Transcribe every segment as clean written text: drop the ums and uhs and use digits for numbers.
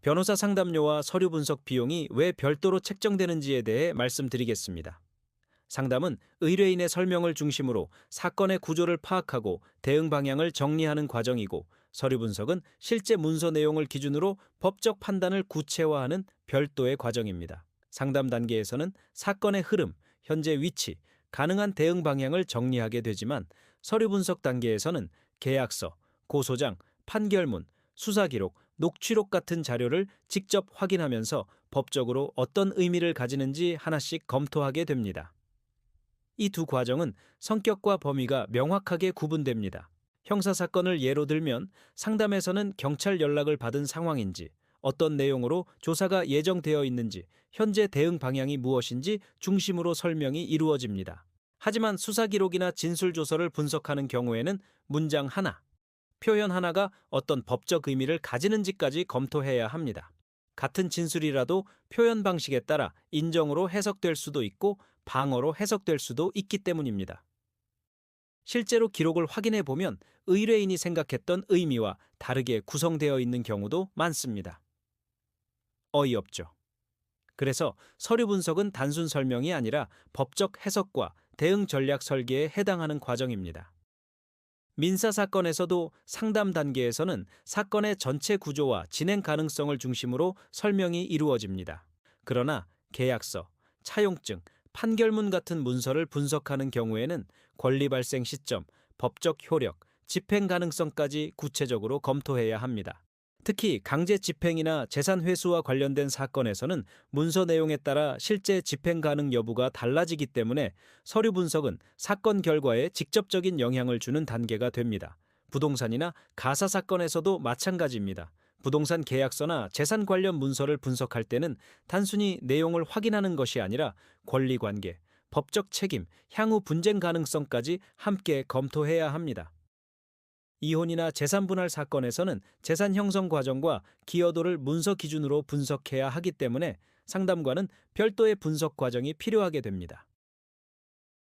변호사 상담료와 서류 분석 비용이 왜 별도로 책정되는지에 대해 말씀드리겠습니다. 상담은 의뢰인의 설명을 중심으로 사건의 구조를 파악하고 대응 방향을 정리하는 과정이고, 서류 분석은 실제 문서 내용을 기준으로 법적 판단을 구체화하는 별도의 과정입니다. 상담 단계에서는 사건의 흐름, 현재 위치, 가능한 대응 방향을 정리하게 되지만, 서류 분석 단계에서는 계약서, 고소장, 판결문, 수사기록, 녹취록 같은 자료를 직접 확인하면서 법적으로 어떤 의미를 가지는지 하나씩 검토하게 됩니다. 이 두 과정은 성격과 범위가 명확하게 구분됩니다. 형사사건을 예로 들면, 상담에서는 경찰 연락을 받은 상황인지, 어떤 내용으로 조사가 예정되어 있는지, 현재 대응 방향이 무엇인지 중심으로 설명이 이루어집니다. 하지만 수사기록이나 진술조서를 분석하는 경우에는 문장 하나, 표현 하나가 어떤 법적 의미를 가지는지까지 검토해야 합니다. 같은 진술이라도 표현 방식에 따라 인정으로 해석될 수도 있고 방어로 해석될 수도 있기 때문입니다. 실제로 기록을 확인해 보면 의뢰인이 생각했던 의미와 다르게 구성되어 있는 경우도 많습니다. 어이없죠. 그래서 서류 분석은 단순 설명이 아니라 법적 해석과 대응 전략 설계에 해당하는 과정입니다. 민사사건에서도 상담 단계에서는 사건의 전체 구조와 진행 가능성을 중심으로 설명이 이루어집니다. 그러나 계약서, 차용증, 판결문 같은 문서를 분석하는 경우에는 권리 발생 시점, 법적 효력, 집행 가능성까지 구체적으로 검토해야 합니다. 특히 강제 집행이나 재산 회수와 관련된 사건에서는 문서 내용에 따라 실제 집행 가능 여부가 달라지기 때문에 서류 분석은 사건 결과에 직접적인 영향을 주는 단계가 됩니다. 부동산이나 가사 사건에서도 마찬가지입니다. 부동산 계약서나 재산 관련 문서를 분석할 때는 단순히 내용을 확인하는 것이 아니라 권리 관계, 법적 책임, 향후 분쟁 가능성까지 함께 검토해야 합니다. 이혼이나 재산 분할 사건에서는 재산 형성 과정과 기여도를 문서 기준으로 분석해야 하기 때문에 상담과는 별도의 분석 과정이 필요하게 됩니다.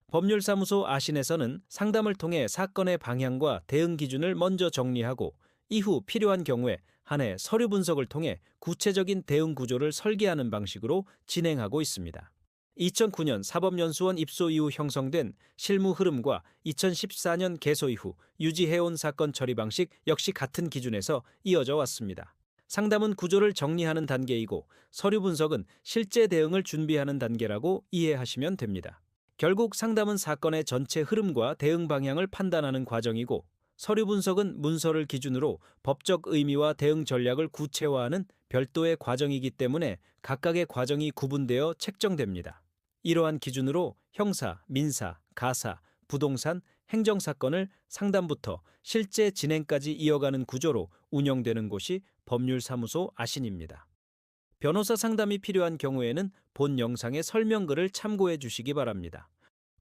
법률사무소 아신에서는 상담을 통해 사건의 방향과 대응 기준을 먼저 정리하고, 이후 필요한 경우에 한 해 서류 분석을 통해 구체적인 대응 구조를 설계하는 방식으로 진행하고 있습니다. 2009년 사법연수원 입소 이후 형성된 실무 흐름과 2014년 개소 이후 유지해온 사건 처리 방식 역시 같은 기준에서 이어져 왔습니다. 상담은 구조를 정리하는 단계이고, 서류 분석은 실제 대응을 준비하는 단계라고 이해하시면 됩니다. 결국 상담은 사건의 전체 흐름과 대응 방향을 판단하는 과정이고, 서류 분석은 문서를 기준으로 법적 의미와 대응 전략을 구체화하는 별도의 과정이기 때문에 각각의 과정이 구분되어 책정됩니다. 이러한 기준으로 형사, 민사, 가사, 부동산, 행정사건을 상담부터 실제 진행까지 이어가는 구조로 운영되는 곳이 법률사무소 아신입니다. 변호사 상담이 필요한 경우에는 본 영상의 설명글을 참고해 주시기 바랍니다.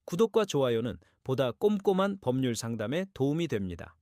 구독과 좋아요는 보다 꼼꼼한 법률 상담에 도움이 됩니다.